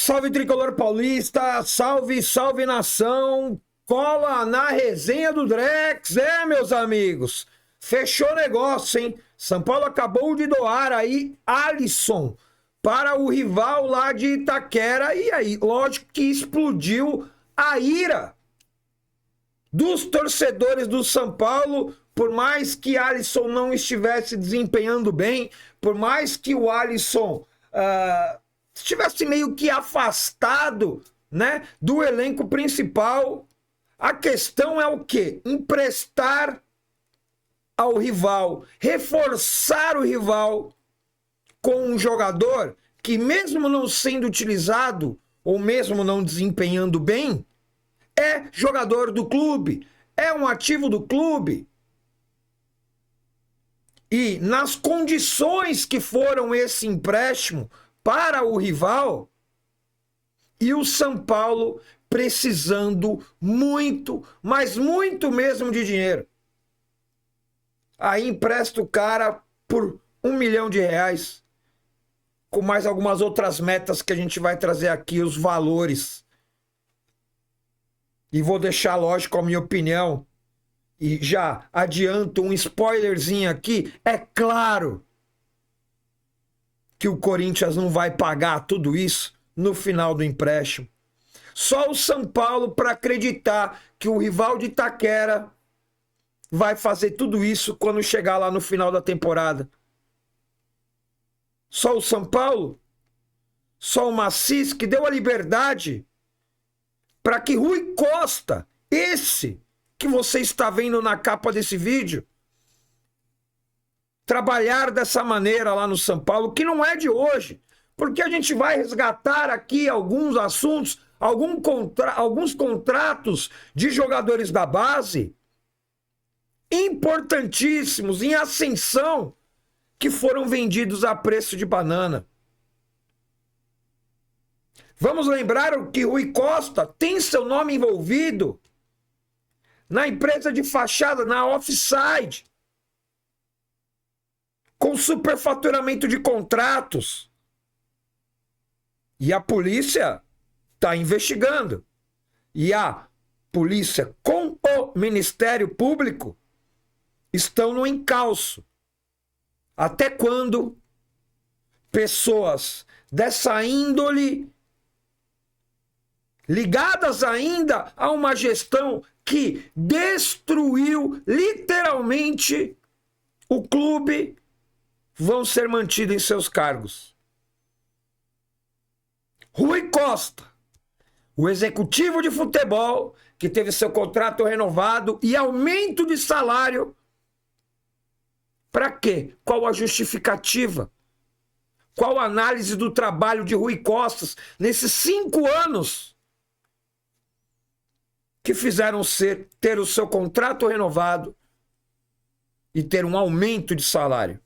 Salve Tricolor Paulista, salve, salve nação, cola na resenha do Drex, meus amigos, fechou negócio, hein? São Paulo acabou de doar aí Alisson para o rival lá de Itaquera e aí, lógico que explodiu a ira dos torcedores do São Paulo, por mais que Alisson não estivesse desempenhando bem, por mais que o Alisson estivesse meio que afastado, né, do elenco principal, a questão é o quê? Emprestar ao rival, reforçar o rival com um jogador que, mesmo não sendo utilizado, ou mesmo não desempenhando bem, é jogador do clube, é um ativo do clube. E nas condições que foram esse empréstimo para o rival, e o São Paulo precisando muito, mas muito mesmo de dinheiro. Aí empresta o cara por R$1 milhão, com mais algumas outras metas que a gente vai trazer aqui, os valores. E vou deixar, lógico, a minha opinião. E já adianto um spoilerzinho aqui. É claro que o Corinthians não vai pagar tudo isso no final do empréstimo. Só o São Paulo para acreditar que o rival de Itaquera vai fazer tudo isso quando chegar lá no final da temporada. Só o São Paulo, só o Macis que deu a liberdade para que Rui Costa, esse que você está vendo na capa desse vídeo, trabalhar dessa maneira lá no São Paulo, que não é de hoje, porque a gente vai resgatar aqui alguns assuntos, alguns contratos de jogadores da base importantíssimos, em ascensão, que foram vendidos a preço de banana. Vamos lembrar que Rui Costa tem seu nome envolvido na empresa de fachada, na Offside, com superfaturamento de contratos. E a polícia está investigando. E a polícia com o Ministério Público estão no encalço. Até quando pessoas dessa índole, ligadas ainda a uma gestão que destruiu literalmente o clube, vão ser mantidos em seus cargos? Rui Costa, o executivo de futebol, que teve seu contrato renovado e aumento de salário. Para quê? Qual a justificativa? Qual a análise do trabalho de Rui Costa nesses 5 anos que fizeram ter o seu contrato renovado e ter um aumento de salário?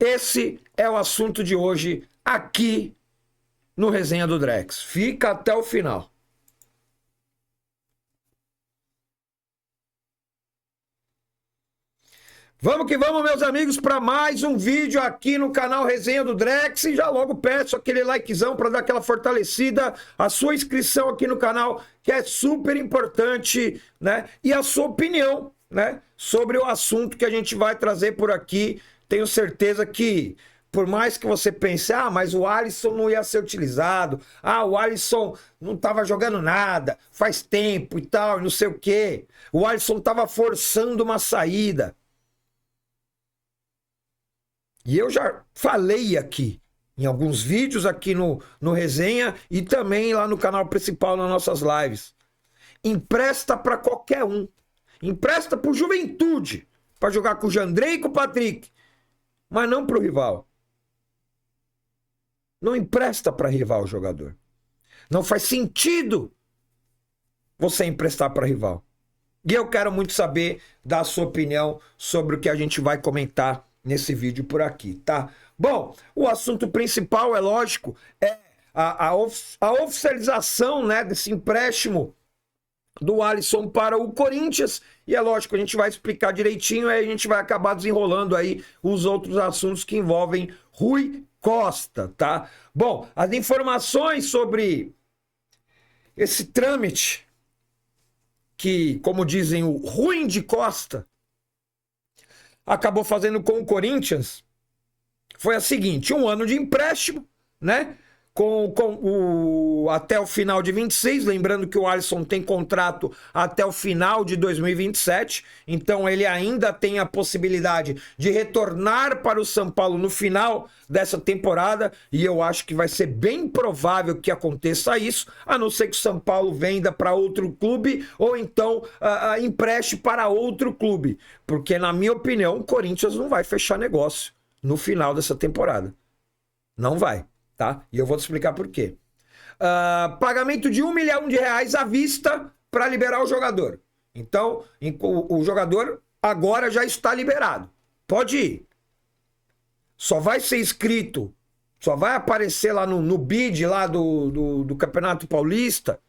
Esse é o assunto de hoje aqui no Resenha do Drex. Fica até o final. Vamos que vamos, meus amigos, para mais um vídeo aqui no canal Resenha do Drex. E já logo peço aquele likezão para dar aquela fortalecida, a sua inscrição aqui no canal, que é super importante, né? E a sua opinião, né, sobre o assunto que a gente vai trazer por aqui. Tenho certeza que, por mais que você pense, mas o Alisson não ia ser utilizado, o Alisson não estava jogando nada, faz tempo e tal, não sei o quê. O Alisson estava forçando uma saída. E eu já falei aqui, em alguns vídeos aqui no Resenha e também lá no canal principal nas nossas lives. Empresta para qualquer um. Empresta para o Juventude, para jogar com o Jandrei e com o Patrick, mas não para o rival. Não empresta para rival o jogador. Não faz sentido você emprestar para rival. E eu quero muito saber da sua opinião sobre o que a gente vai comentar nesse vídeo por aqui, tá? Bom, o assunto principal, é lógico, é a oficialização, né, desse empréstimo do Alisson para o Corinthians. E é lógico, a gente vai explicar direitinho, aí a gente vai acabar desenrolando aí os outros assuntos que envolvem Rui Costa, tá? Bom, as informações sobre esse trâmite que, como dizem, o ruim de Costa acabou fazendo com o Corinthians foi a seguinte: um ano de empréstimo, né? Até o final de 26, lembrando que o Alisson tem contrato até o final de 2027, então ele ainda tem a possibilidade de retornar para o São Paulo no final dessa temporada, e eu acho que vai ser bem provável que aconteça isso, a não ser que o São Paulo venda para outro clube ou então empreste para outro clube, porque na minha opinião o Corinthians não vai fechar negócio no final dessa temporada, não vai. Tá? E eu vou te explicar por quê. Pagamento de R$1 milhão à vista para liberar o jogador. Então, o jogador agora já está liberado. Pode ir. Só vai ser inscrito, só vai aparecer lá no bid lá do Campeonato Paulista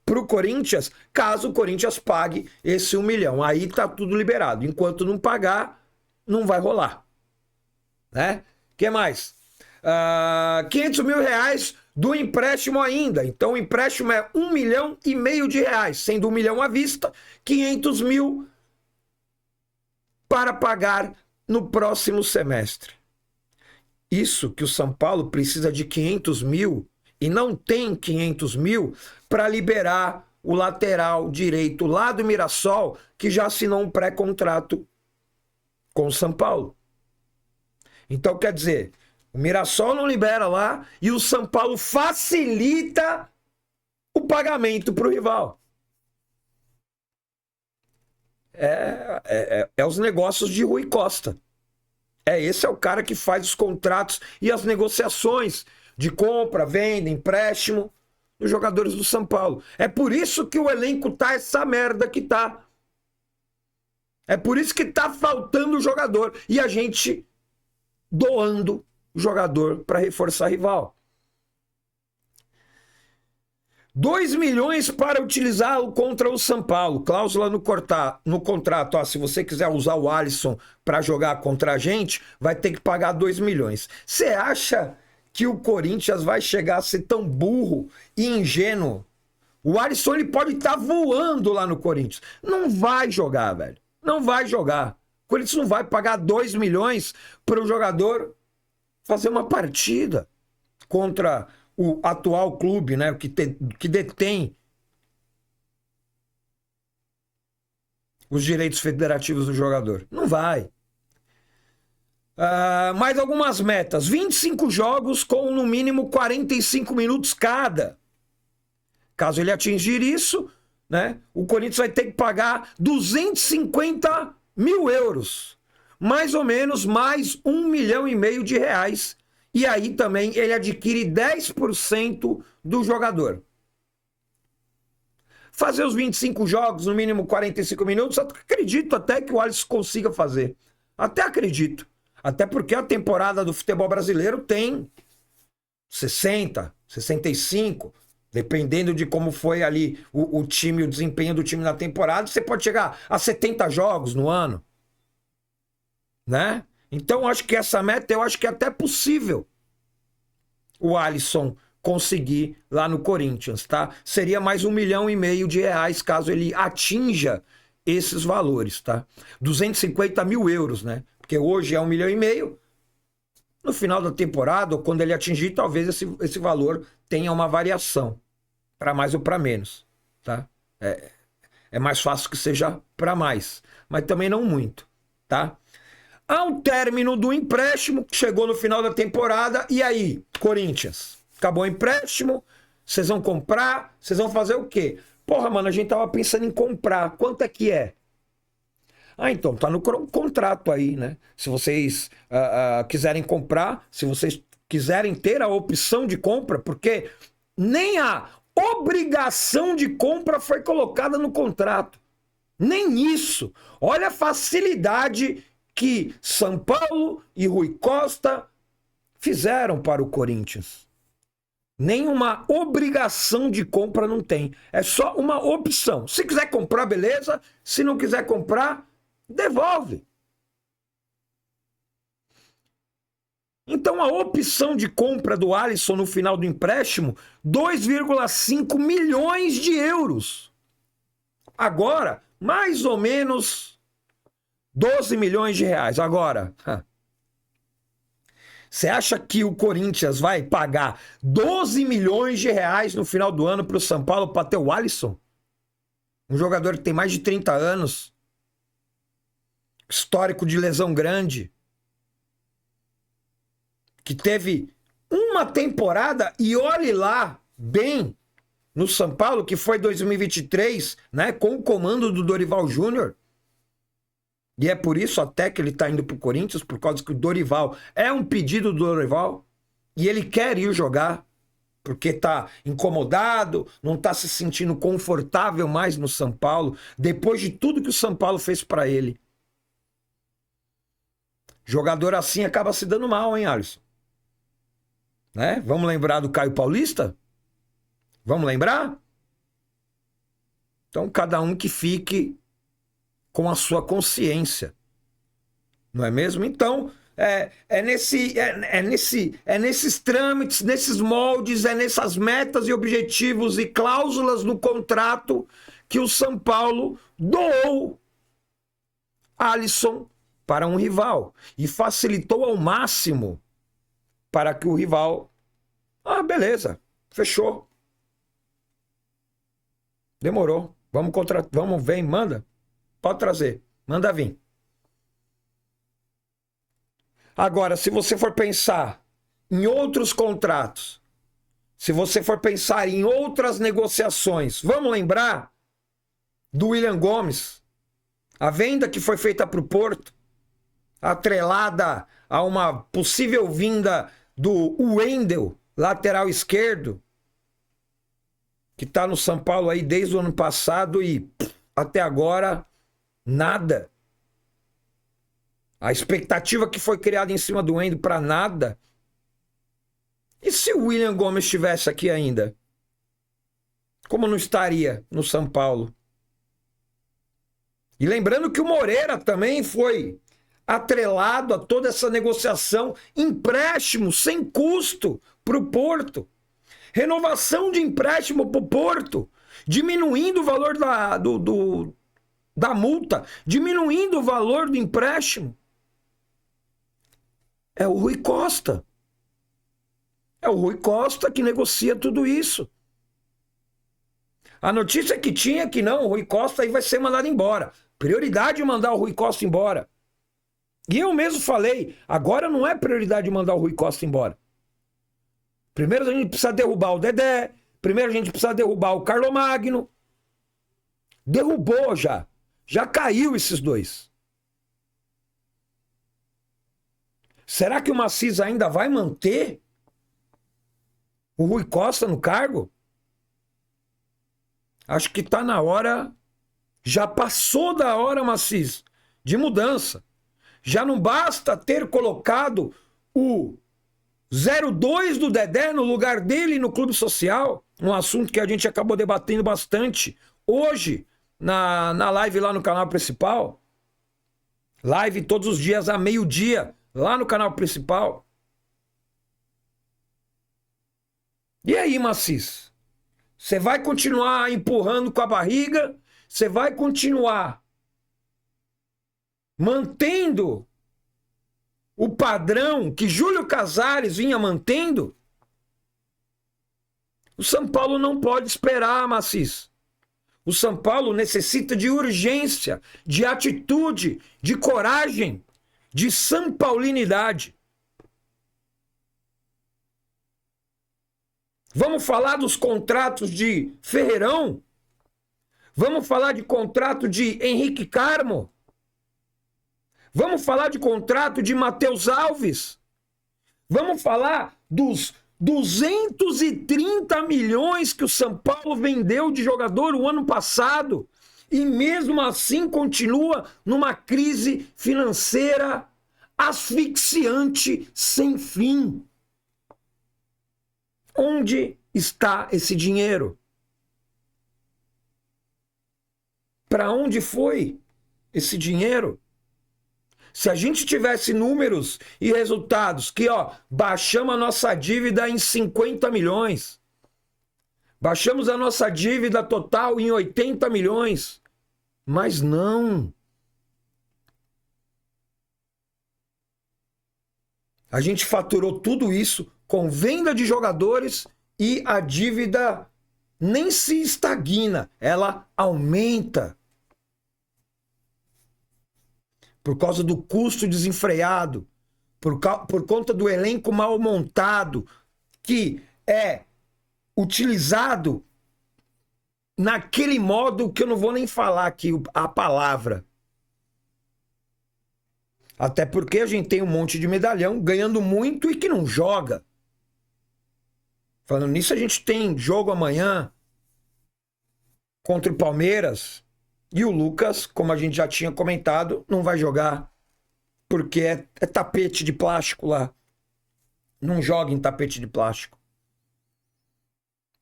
para o Corinthians, caso o Corinthians pague esse 1 milhão. Aí tá tudo liberado. Enquanto não pagar, não vai rolar. Né? O que mais? R$500 mil do empréstimo ainda. Então o empréstimo é R$1,5 milhão, sendo 1 milhão à vista, 500 mil para pagar no próximo semestre. Isso que o São Paulo precisa de 500 mil e não tem 500 mil para liberar o lateral direito lá do Mirassol, que já assinou um pré-contrato com o São Paulo. Então quer dizer, o Mirassol não libera lá e o São Paulo facilita o pagamento para o rival. É os negócios de Rui Costa. Esse é o cara que faz os contratos e as negociações de compra, venda, empréstimo dos jogadores do São Paulo. É por isso que o elenco tá essa merda que tá. É por isso que tá faltando jogador. E a gente doando o jogador para reforçar rival. 2 milhões para utilizá-lo contra o São Paulo. Cláusula no contrato. Ó, se você quiser usar o Alisson para jogar contra a gente, vai ter que pagar 2 milhões. Você acha que o Corinthians vai chegar a ser tão burro e ingênuo? O Alisson ele pode estar voando lá no Corinthians. Não vai jogar, velho. Não vai jogar. O Corinthians não vai pagar 2 milhões para o jogador fazer uma partida contra o atual clube, né, que detém os direitos federativos do jogador. Não vai. Mais algumas metas. 25 jogos com no mínimo 45 minutos cada. Caso ele atingir isso, né, o Corinthians vai ter que pagar 250 mil euros. Mais ou menos mais R$1,5 milhão. E aí também ele adquire 10% do jogador. Fazer os 25 jogos, no mínimo 45 minutos, acredito até que o Alisson consiga fazer. Até acredito. Até porque a temporada do futebol brasileiro tem 60, 65, dependendo de como foi ali o time, o desempenho do time na temporada, você pode chegar a 70 jogos no ano. Né? Então acho que essa meta, eu acho que é até possível o Alisson conseguir lá no Corinthians, tá? Seria mais R$1,5 milhão caso ele atinja esses valores, tá? 250 mil euros, né? Porque hoje é R$1,5 milhão. No final da temporada, ou quando ele atingir, talvez esse valor tenha uma variação, para mais ou para menos, tá? É mais fácil que seja para mais, mas também não muito, tá? Ao término do empréstimo, chegou no final da temporada, e aí, Corinthians, acabou o empréstimo, vocês vão comprar, vocês vão fazer o quê? Porra, mano, a gente tava pensando em comprar, quanto é que é? Então, tá no contrato aí, né? Se vocês quiserem comprar, se vocês quiserem ter a opção de compra, porque nem a obrigação de compra foi colocada no contrato. Nem isso. Olha a facilidade que São Paulo e Rui Costa fizeram para o Corinthians. Nenhuma obrigação de compra não tem. É só uma opção. Se quiser comprar, beleza. Se não quiser comprar, devolve. Então a opção de compra do Alisson no final do empréstimo, 2,5 milhões de euros. Agora, mais ou menos 12 milhões de reais. Agora, você acha que o Corinthians vai pagar 12 milhões de reais no final do ano para o São Paulo para ter o Alisson? Um jogador que tem mais de 30 anos, histórico de lesão grande, que teve uma temporada, e olhe lá, bem, no São Paulo, que foi 2023, né, com o comando do Dorival Júnior. E é por isso até que ele está indo para o Corinthians, por causa que o Dorival é um pedido do Dorival, e ele quer ir jogar, porque está incomodado, não está se sentindo confortável mais no São Paulo, depois de tudo que o São Paulo fez para ele. Jogador assim acaba se dando mal, hein, Alisson? Né? Vamos lembrar do Caio Paulista? Vamos lembrar? Então, cada um que fique com a sua consciência. Não é mesmo? Então, é nesses trâmites, nesses moldes, é nessas metas e objetivos e cláusulas no contrato que o São Paulo doou Alisson para um rival e facilitou ao máximo para que o rival... beleza, fechou. Demorou. Vamos ver, manda. Pode trazer, manda vir. Agora, se você for pensar em outros contratos, se você for pensar em outras negociações, vamos lembrar do William Gomes, a venda que foi feita para o Porto, atrelada a uma possível vinda do Wendel, lateral esquerdo, que está no São Paulo aí desde o ano passado e até agora nada. A expectativa que foi criada em cima do Wendel para nada. E se o William Gomes estivesse aqui ainda? Como não estaria no São Paulo? E lembrando que o Moreira também foi atrelado a toda essa negociação, empréstimo sem custo para o Porto. Renovação de empréstimo para o Porto, diminuindo o valor da multa, diminuindo o valor do empréstimo. É o Rui Costa. É o Rui Costa que negocia tudo isso. A notícia que tinha que não, o Rui Costa aí vai ser mandado embora. Prioridade é mandar o Rui Costa embora. E eu mesmo falei, agora não é prioridade mandar o Rui Costa embora. Primeiro a gente precisa derrubar o Dedé, primeiro a gente precisa derrubar o Carlomagno. Derrubou já. Já caiu esses dois. Será que o Maciz ainda vai manter o Rui Costa no cargo? Acho que está na hora, já passou da hora, Maciz, de mudança. Já não basta ter colocado o 02 do Dedé no lugar dele no Clube Social, um assunto que a gente acabou debatendo bastante hoje na live lá no canal principal. Live todos os dias a meio-dia, lá no canal principal. E aí, Maciz? Você vai continuar empurrando com a barriga? Você vai continuar mantendo o padrão que Júlio Casares vinha mantendo? O São Paulo não pode esperar, Maciz. O São Paulo necessita de urgência, de atitude, de coragem, de sampaulinidade. Vamos falar dos contratos de Ferreirão? Vamos falar de contrato de Henrique Carmo? Vamos falar de contrato de Matheus Alves? Vamos falar dos 230 milhões que o São Paulo vendeu de jogador o ano passado e mesmo assim continua numa crise financeira asfixiante sem fim. Onde está esse dinheiro? Para onde foi esse dinheiro? Se a gente tivesse números e resultados que, ó, baixamos a nossa dívida em 50 milhões, baixamos a nossa dívida total em 80 milhões, mas não. A gente faturou tudo isso com venda de jogadores e a dívida nem se estagna, ela aumenta. Por causa do custo desenfreado, por conta do elenco mal montado, que é utilizado naquele modo que eu não vou nem falar aqui a palavra. Até porque a gente tem um monte de medalhão ganhando muito e que não joga. Falando nisso, a gente tem jogo amanhã contra o Palmeiras e o Lucas, como a gente já tinha comentado, não vai jogar porque é tapete de plástico lá. Não joga em tapete de plástico.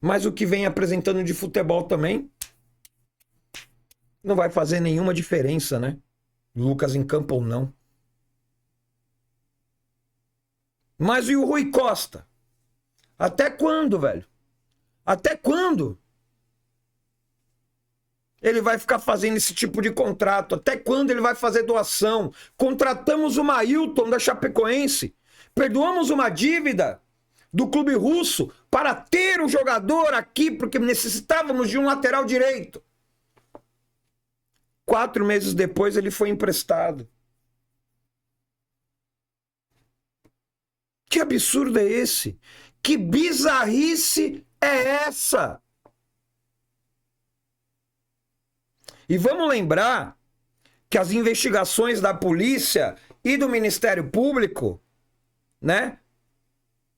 Mas o que vem apresentando de futebol também não vai fazer nenhuma diferença, né? Lucas em campo ou não. Mas e o Rui Costa? Até quando, velho? Até quando? Ele vai ficar fazendo esse tipo de contrato? Até quando ele vai fazer doação? Contratamos o Mailton da Chapecoense. Perdoamos uma dívida do clube russo para ter o jogador aqui, porque necessitávamos de um lateral direito. 4 meses depois ele foi emprestado. Que absurdo é esse? Que bizarrice é essa? E vamos lembrar que as investigações da polícia e do Ministério Público, né,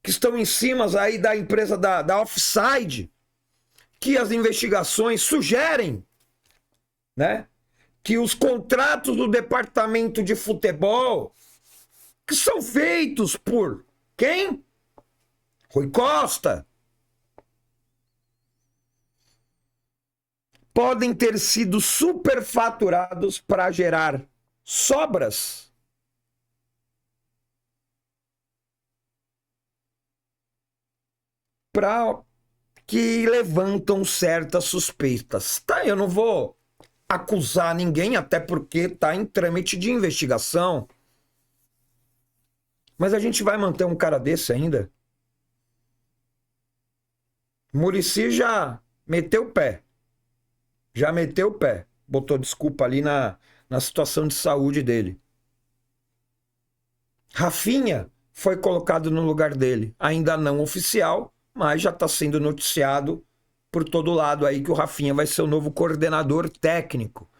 que estão em cima aí da empresa da Offside, que as investigações sugerem, né, que os contratos do departamento de futebol, que são feitos por quem? Rui Costa. Podem ter sido superfaturados para gerar sobras para que levantam certas suspeitas. Tá, eu não vou acusar ninguém, até porque está em trâmite de investigação. Mas a gente vai manter um cara desse ainda? Muricy já meteu o pé. Já meteu o pé. Botou desculpa ali na situação de saúde dele. Rafinha foi colocado no lugar dele. Ainda não oficial, mas já está sendo noticiado por todo lado aí que o Rafinha vai ser o novo coordenador técnico.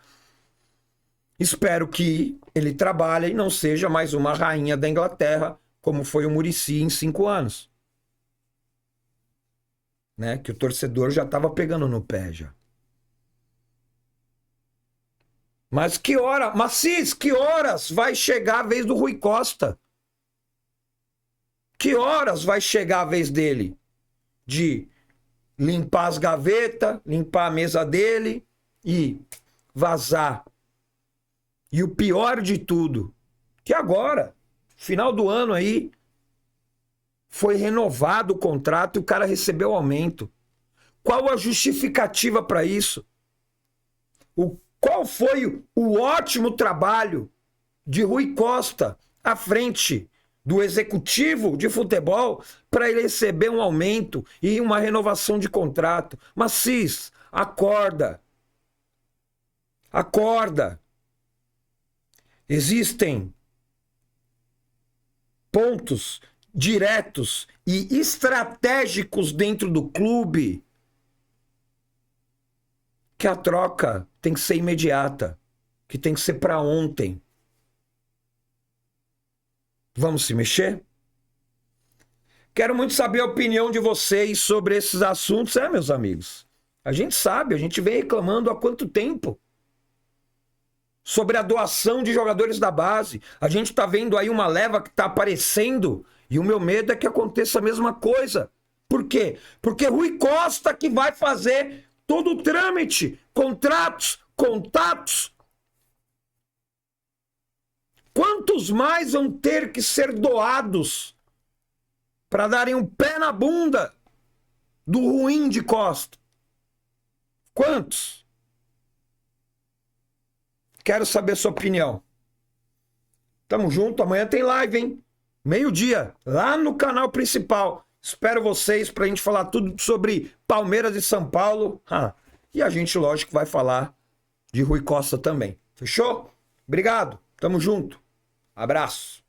Espero que ele trabalhe e não seja mais uma rainha da Inglaterra, como foi o Muricy em 5 anos. Né? Que o torcedor já estava pegando no pé já. Mas que hora, Macis, que horas vai chegar a vez do Rui Costa? Que horas vai chegar a vez dele? De limpar as gavetas, limpar a mesa dele e vazar. E o pior de tudo, que agora, final do ano aí, foi renovado o contrato e o cara recebeu aumento. Qual a justificativa para isso? Qual foi o ótimo trabalho de Rui Costa à frente do executivo de futebol para ele receber um aumento e uma renovação de contrato? Macis, acorda. Acorda. Existem pontos diretos e estratégicos dentro do clube que a troca tem que ser imediata, que tem que ser para ontem. Vamos se mexer? Quero muito saber a opinião de vocês sobre esses assuntos, meus amigos. A gente sabe, a gente vem reclamando há quanto tempo sobre a doação de jogadores da base. A gente está vendo aí uma leva que está aparecendo e o meu medo é que aconteça a mesma coisa. Por quê? Porque Rui Costa que vai fazer todo o trâmite, contratos, contatos, Quantos mais vão ter que ser doados para darem um pé na bunda do ruim de Costa? Quantos? Quero saber sua opinião. Tamo junto, amanhã tem live, hein? Meio-dia, lá no canal principal. Espero vocês pra gente falar tudo sobre Palmeiras e São Paulo. E a gente, lógico, vai falar de Rui Costa também. Fechou? Obrigado, tamo junto. Abraço.